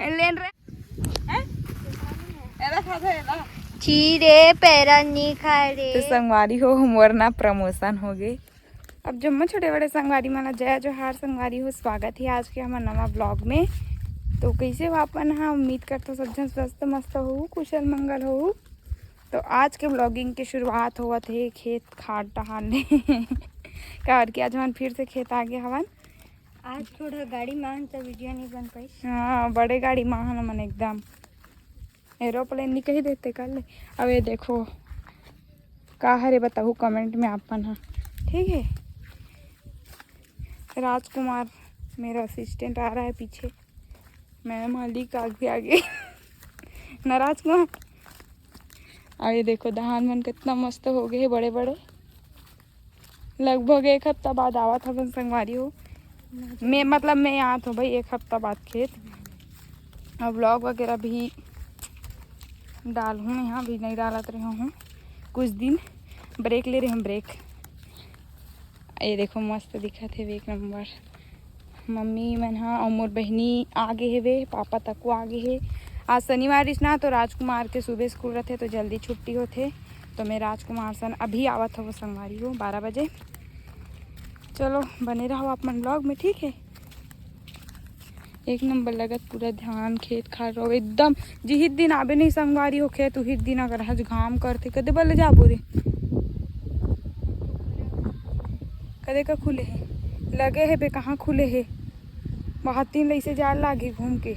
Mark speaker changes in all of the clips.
Speaker 1: लेन रे एला खाते एला चीरे पैरन नहीं खा रे। तो संगवारी हो मोर ना प्रमोशन हो गए। अब जम्मो छोटे बड़े संगवारी माना जय जोहार संगवारी हो, स्वागत है आज के हमारे नवा ब्लॉग में। तो कैसे हो अपन? हाँ, उम्मीद करते हो सब जन स्वस्थ मस्त हो, कुशल मंगल हो। तो आज के ब्लॉगिंग की शुरुआत हुआ थे खेत खाद टहाने कार के आज हम फिर से खेत आ गए हवन। आज थोड़ा गाड़ी माहन तो वीडियो नहीं बन पाई। हाँ, बड़े गाड़ी माहन मन एकदम एरोप्लेन नहीं कही देते कल। अब ये देखो का हरे बताओ कमेंट में आपन। हाँ ठीक है। राजकुमार मेरा असिस्टेंट आ रहा है पीछे, मैं मालिक आगे आगे न राजकुमार। और ये देखो धान मन कितना मस्त हो गए बड़े बड़े। लगभग एक हफ्ता बाद आवा था संगवारी हो। मैं मतलब मैं यहाँ तो भाई एक हफ्ता बाद खेत। और ब्लॉग वगैरह भी डाल हूँ, यहाँ भी नहीं डालत रही हूँ कुछ दिन, ब्रेक ले रहे हम ब्रेक। ये देखो मस्त दिखा थे एक नंबर। मम्मी मन हाँ और मोर बहनी आगे है वे, पापा तक आगे है। आज शनिवार इसना तो राजकुमार के सुबह स्कूल रहते तो जल्दी छुट्टी होते। तो मैं राजकुमार सन अभी आवत हो वो संगवारी हो 12 बजे। चलो बने रहो आप मन ब्लॉग में, ठीक है। एक नंबर लगत पूरा ध्यान खेत खा रहो एकदम। जिहित दिन आबे नहीं संगवारी हो खेत उहित दिन अगर हज घाम करते कदे बल जाबो रे, कदे का खुले है लगे है बे, कहाँ खुले है। बहुत दिन लैसे जाल लागे घूम के।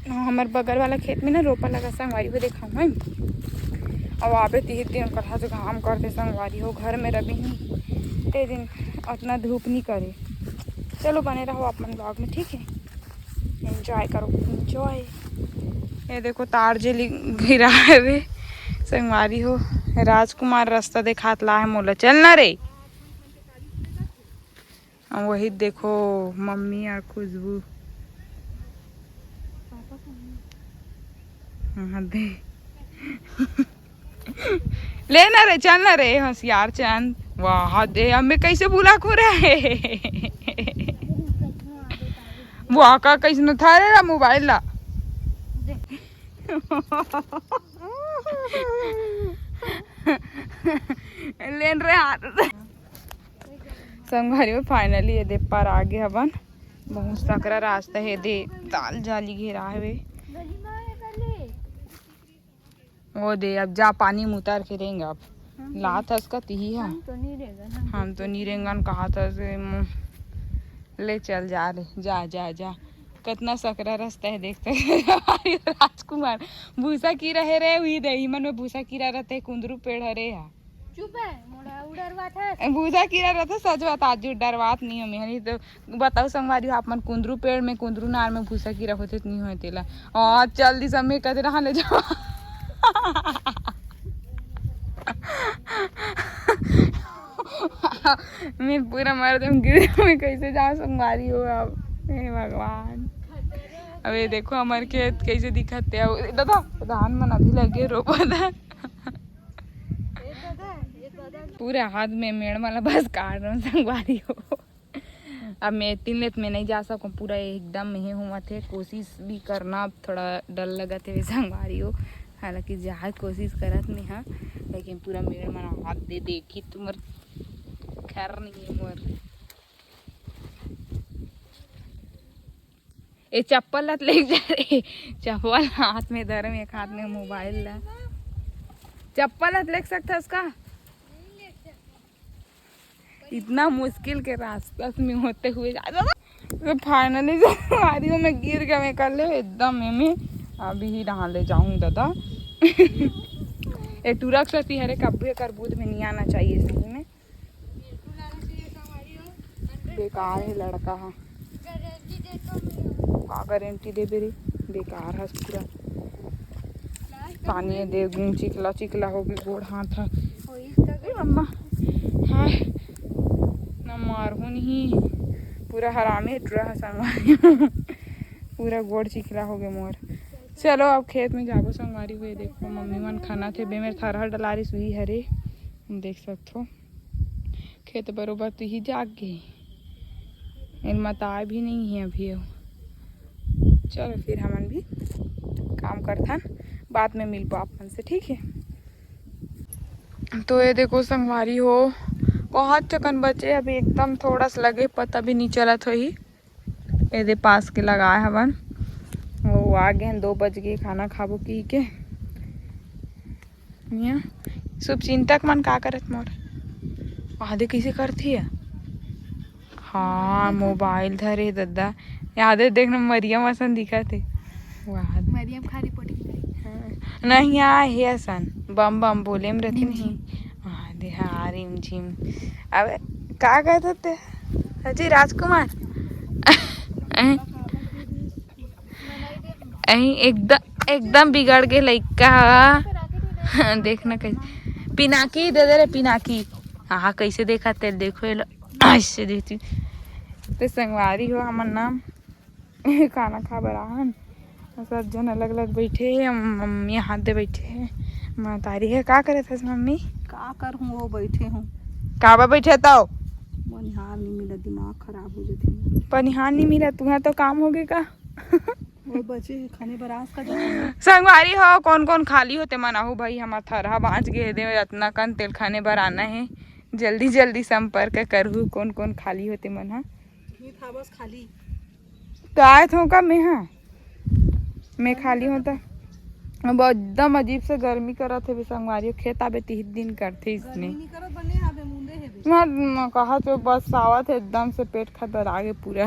Speaker 1: हाँ, हमारे बगल वाला खेत में ना रोपा लगा संगवारी को देखा हूँ। अब आबे 30 दिन पर हज घाम करते संगवारी हो, घर में रबी ही ते दिन उतना धूप नहीं करे। चलो बने रहो आप मन ब्लॉग में, ठीक है। एंजॉय करो एंजॉय। ये देखो तार जे गिरा है वे संगवारी हो। राजकुमार रास्ता दिखात ला है मोला, चलना रे। वही देखो मम्मी और खुशबू दे लेना रे, चलना रे होशियार चंद। वाह दे हमें कैसे बुला खो रहा है वाह का कैसे था रे मोबाइल ला लेन रहे हाथ संगवारी में फाइनली ये दे पर आगे हवन। बहुत सकरा रास्ता है दे, ताल जाली घेरा है वो दे। अब जा पानी में उतार के रहेंगे। अब लात उसका तिही है, हम तो नहीं रेंगन कहा था से ले चल जा रे, जा जा जा। कितना सकरा रास्ता है देखते राजकुमार भूसा कीरा है रे, हुई दे मन में भूसा कीरा रहते कुंदरू पेड़ हरे है। चुप है मोड़ा उड़रवात है भूसा कीरा रहता सच बात। आज डरवात नहीं हमें हनी तो बताओ संगवारी आप मन कुंदरू पेड़ में कुंदरू नार में भूसा कीरा होते नहीं होते ला। और चल दी समय कदे रहा ले जाओ मैं पूरा मर दूँ गिर में कैसे जाऊँ संगवारी हो। अब हे भगवान। अब ये देखो हमारे खेत कैसे दिखते है दादा, धान मन अभी लगे रोपा था पूरे हाथ में मेड़ वाला बस काट रहा हूँ संगवारी हो। अब मैं 3 लेत में नहीं जा सकूँ, पूरा एकदम में हुआ थे। कोशिश भी करना थोड़ा डर लगा थे संगवारी हो, हालांकि जहाँ कोशिश करत नहीं हाँ, लेकिन पूरा मेरे मन हाथ दे देखी तुम्हार खैर नहीं है मोर। ये चप्पल लत ले जा रहे, चप्पल हाथ में धर में एक हाथ में मोबाइल ला। चप्पल लत ले सकता उसका, इतना मुश्किल के रास्ते में होते हुए तो फाइनली गाड़ियों में गिर गया मैं कर ले एकदम में। अभी ही नहा ले जाऊँ दादा ये टूरक सती हरे कब्बे करबूद में नहीं आना चाहिए सही में, बेकार है लड़का। हाँ का गारंटी दे बेरी, बेकार है पूरा। पानी दे गुम चिकला चिकला हो गई गोड़ हाथ मम्मा। हाँ न मारहू नहीं पूरा हरामे टूरा संगवारी पूरा गोड़ चिकला हो गए मोर। चलो अब खेत में जाबो संगवारी हुए। देखो मम्मी मन खाना थे बे मेरे थरहर डलारी सुई हरे, देख सकते हो खेत बरोबर तो ही जाग गए, इन मत आए भी नहीं है अभी। चलो फिर हमन भी काम करथन, बाद में मिल पाओ अपन से, ठीक है। तो ये देखो संगवारी हो, बहुत चकन बचे अभी, एकदम थोड़ा सा लगे, पता भी नहीं चला था ही। ये पास के लगाए हवन, वो आ गए 2 बज गए, खाना खाबो की के। शुभ चिंतक मन का करत मोर आधे कैसे करती है। हाँ मोबाइल धरे दद्दा, यादे देखना मरियम असन दिखा थे।
Speaker 2: मरियम खाली पोटी
Speaker 1: नहीं आए हे असन बम बम बोले में रहती नहीं। आधे हाँ रिम झिम। अब का कहते थे अजय राजकुमार एकदम एकदम बिगड़ गए लइका। देखना कैसे पिनाकी दे दे रे पिनाकी। हाँ कैसे देखा तेल देखो ये ऐसे देती। तो संगवारी हो हमन नाम खाना खा बराहन, सब जन अलग अलग बैठे हैं, मम्मी हाथ दे बैठे हैं, महतारी है। का करे थे मम्मी?
Speaker 2: का कर हूँ वो बैठे हूँ।
Speaker 1: काबा बैठे तो
Speaker 2: पनिहार नहीं मिला, दिमाग खराब हो जाते।
Speaker 1: पनिहार नहीं मिला तुम्हारा तो काम हो गए का?
Speaker 2: वो बचे खाने बरास का
Speaker 1: संगवारी हो कौन कौन खाली होते मनाहू भाई, हमारा थरहा बाँच गए दे इतना कन तेल खाने बर आना है, जल्दी जल्दी संपर्क करहू कौन कौन खाली होते मन। हाँ
Speaker 2: था बस खाली
Speaker 1: काय थो का मैं खाली होता। अब एकदम अजीब से गर्मी करत है संगवारी, खेत आबे 30 दिन करते इसने कहा तो बस आवत है एकदम से पेट खतर आगे पूरा।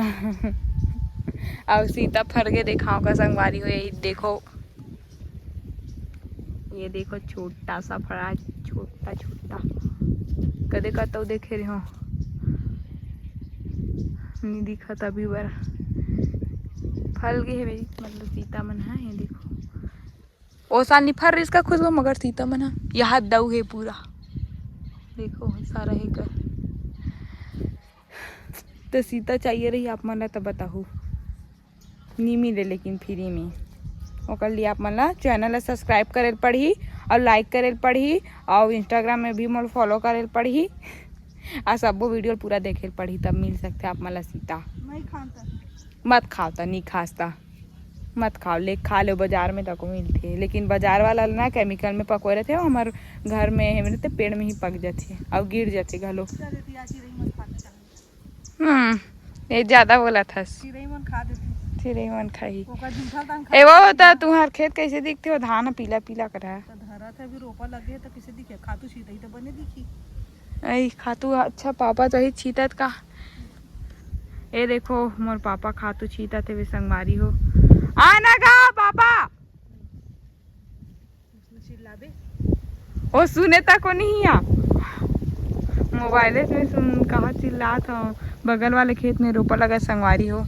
Speaker 1: अब सीता फर के दिखाओ का संगवारी हो, यही देखो ये देखो छोटा सा फड़ा, छोटा छोटा कदे कहता देखे रहे हो नहीं दिखत अभी बार फल गए है भाई, मतलब सीता मन है। ये देखो ओ साल नहीं फर इसका खुशबू, मगर सीता मन है यहाँ दऊ है पूरा, देखो सारा है कर। तो सीता चाहिए रही आप मन तो बताओ, नहीं मिले लेकिन फ्री में। ओकर लिए आप मन चैनल सब्सक्राइब करे पड़ी और लाइक करे पड़ी और इंस्टाग्राम में भी मोल फॉलो करे पड़ी और सब वीडियो पूरा देखे पड़ी, तब मिल सकते आप मला सीता।
Speaker 2: नहीं खाता
Speaker 1: मत खाओ तो नहीं खास्ता मत खाओ, ले खा लो बाजार में तक मिलती है, लेकिन बाजार वाला ना केमिकल में पकोए रहते हो, हमारे घर में है मेरे पेड़ में ही पक जाते और गिर जाते घलो। ये ज्यादा बोला था चिरई मन खाई। ए वो तो तुम्हार खेत कैसे दिखते हो, धान पीला पीला कर है
Speaker 2: अभी रोपा लगे तो कैसे दिखे, खातू सीधई तो बने दिखी।
Speaker 1: ऐ खातू अच्छा पापा तो ही छीतत का। ए देखो मोर पापा खातू छीता थे वे संगवारी हो, आना का पापा
Speaker 2: चिल्लाबे
Speaker 1: ओ सुने तक नहीं आ मोबाइल में सुन कहा चिल्ला था। बगल वाले खेत में रोपा लगा संगवारी हो,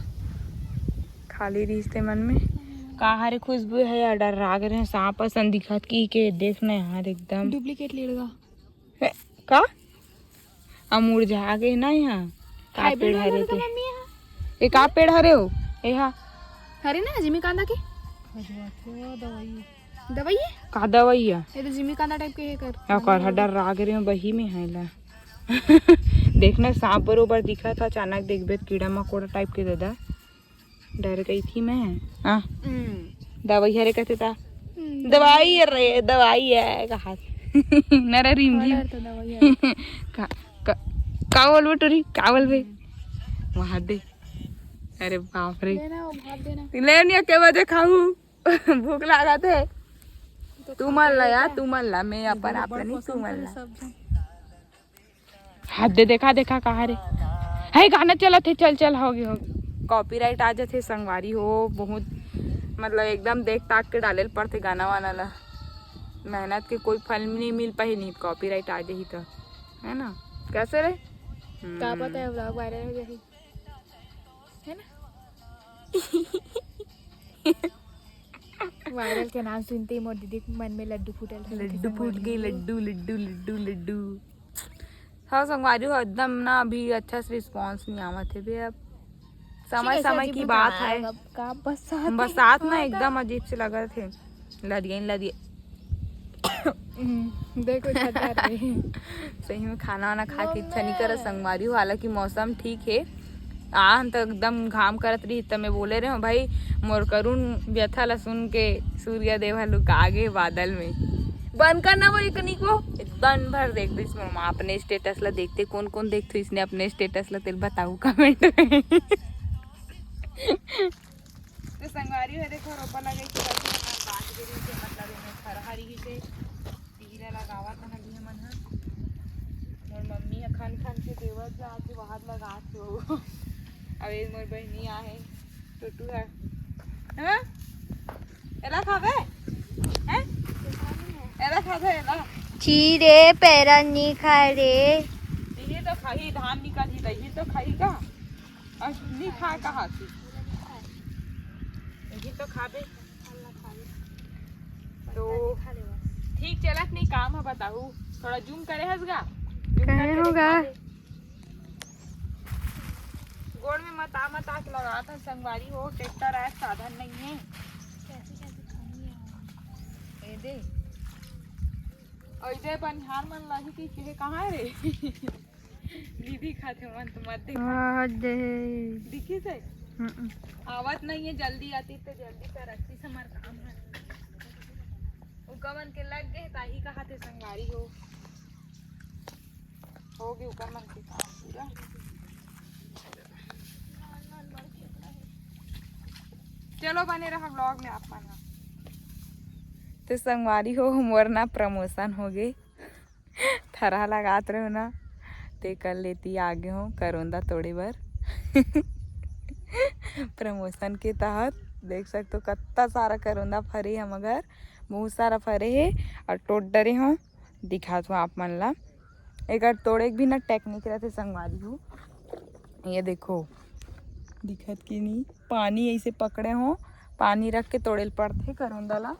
Speaker 1: खाली रिश्ते मन में कहा रे खुशबू है यार, डर राग रहे सांप असन दिखत की के देखना यार एकदम
Speaker 2: डुप्लीकेट लेगा
Speaker 1: का अमूर जा गए ना यहाँ का पेड़ हरे थे ये का पेड़ हरे हो यहाँ
Speaker 2: हरे ना जिमी कांदा के दवाई है
Speaker 1: का दवाई है
Speaker 2: ये तो जिमी कांदा टाइप के है
Speaker 1: कर डर राग रहे बही में है ला। देखना सांप बरोबर दिखा था, अचानक देखबे कीड़ा मकोड़ा टाइप के दादा डर गई थी मैं। हाँ दवाई हरे कहते था दवाई है रे दवाई है कहा नरे रिम का बोलबे टोरी का बोलबे वहां दे। अरे बाप रे ले नहीं के बजे खाऊ भूख लगा थे तू मन ला यार तू मन ला मैं अपन आपने नहीं तू मन ला हाथ दे देखा देखा कहा रे है गाना चला थे चल चल हो गया कॉपीराइट आ जाते संगवारी हो बहुत मतलब एकदम देख ताक के डाले पड़ते गाना वाना ला, मेहनत के कोई फल नहीं मिल पाई नहीं कॉपीराइट आ जाही तो है ना कैसे रे
Speaker 2: क्या पता है व्लॉग वायरल हो जाही है ना। वायरल के नाम सुनते ही मोर दीदी के मन में लड्डू फूटल,
Speaker 1: लड्डू फूट गई लड्डू लड्डू लड्डू लड्डू। हाँ संगवारी हो एकदम ना अभी अच्छा से रिस्पॉन्स नहीं आवत है भी, अब समय समय की बात है
Speaker 2: का बरसात
Speaker 1: ना एकदम अजीब से लगा थे लदिए लदिए
Speaker 2: देखो छत रहे
Speaker 1: सही में खाना वाना खा के इच्छा नहीं कर संगवारी हो। हालांकि मौसम ठीक है, आ तो एकदम घाम करत रही तब मैं बोले रहे हो भाई मोर करुण व्यथा ला सुन के सूर्य देवा लुका गे बादल में। बंद करना वो इकनी को दिन भर देख दो इसमें माँ अपने स्टेटस ला देखते कौन कौन देखते इसने अपने स्टेटस ला तेल बताऊ कमेंट में। तो संगवारी है देखो रोपा लगे कि बात गिरी से मतलब इन्हें खरहरी से तीरा लगावा था नदी हमन हा मोर मम्मी खन खन के देवत जा के वहां लगा तो अब ये मोर बहनी आहे टूटू है हां एला खावे हैं एला खावे एला
Speaker 2: चीरे पैरा नहीं खा रे
Speaker 1: ये तो खाई धान निकाली दही तो खाई का और नहीं खा कहा थी ये तो खाबे तो ठीक चलत नहीं काम है बताऊ थोड़ा जूम करे हसगा
Speaker 2: कहे होगा
Speaker 1: गोड़ में मता मता के लगा था संगवारी हो ट्रैक्टर आया साधन नहीं है ए दे और इधर बनिहार मन लगी कि के कहाँ रे दीदी खाते मन तो मत
Speaker 2: दे
Speaker 1: दिखी से आवत नहीं है जल्दी आती तो जल्दी कर अच्छी से हमार काम है उनका मन के लग गए ताही कहा थे संगवारी हो गई ऊपर मन के काम पूरा। चलो बने रहा व्लॉग में आप माना तो संगवारी हो मोर ना प्रमोशन हो गए थरा लगात रहो ना ते कर लेती आगे हो करोंदा थोड़ी बार प्रमोशन के तहत देख सकते हो कितना सारा करोंदा फरे हम अगर बहुत सारा फरे है और टोट डरे हो दिखा दो आप मन ला एक तोड़े भी ना टेक्निक रहते संगवारी हो ये देखो दिखत की नहीं पानी ऐसे पकड़े हो पानी रख के तोड़े पड़ते करोंदा ला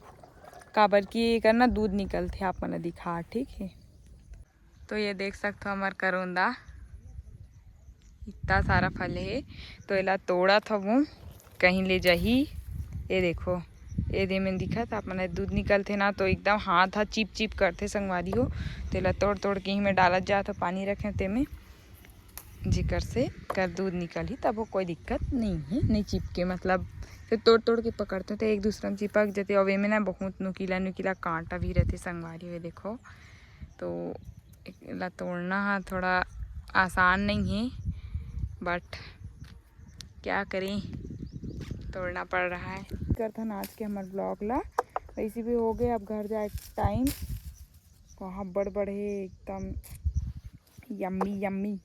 Speaker 1: काबर की करना दूध निकलते आप मन दिखा ठीक है। तो ये देख सकते हो हमार करोंदा इतना सारा फल है तो एला तोड़ा था वो कहीं ले जाही ये देखो ये दे में दिखा था अपना दूध निकलते ना तो एकदम हाथ हाथ चिप चिप करते संगवारी हो तो एला तोड़ तोड़ के ही में डालत जा तो पानी रखे ते में जिकर से कर दूध निकली तब वो कोई दिक्कत नहीं है नहीं चिपके मतलब फिर तोड़ तोड़ के पकड़ते तो एक दूसरे में चिपक जाते और वे में ना बहुत नुकीला नुकीला कांटा भी रहते संगवारी हुए देखो तो ला तोड़ना हाँ थोड़ा आसान नहीं है बट क्या करें तोड़ना पड़ रहा है। करता ना आज के हमारे ब्लॉग ला वैसे भी हो गए अब घर जाए टाइम वहाँ बड़ बड़े एकदम यम्मी यम्मी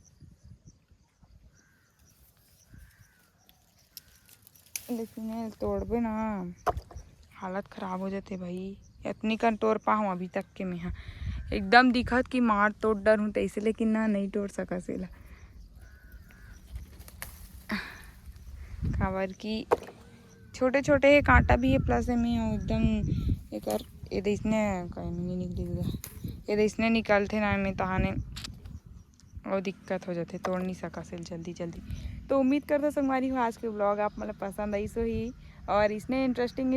Speaker 1: लेकिन तोड़बे ना हालत खराब हो जाते भाई इतनी कन तोड़ पाऊँ अभी तक के मैं एकदम दिखत कि मार तोड़ डर हूँ तैसे लेकिन ना नहीं तोड़ सका सेला काबर की छोटे छोटे कांटा भी है प्लस में एकदम एक ये इसने नहीं निकली ये इसने निकलते ना में तहाने और दिक्कत हो जाते तोड़ नहीं सका सेल जल्दी जल्दी। तो उम्मीद करता संगवारी हो आज के ब्लॉग आप मतलब पसंद आई सो ही और इसने इंटरेस्टिंग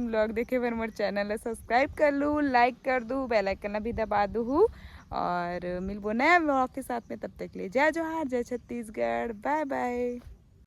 Speaker 1: ब्लॉग देखे पर मोर चैनल सब्सक्राइब कर लूँ लाइक कर दूँ बेल आइकन भी दबा दूँ और मिलबो नया ब्लॉग के साथ में तब तक ले जय जोहार जय छत्तीसगढ़ बाय बाय।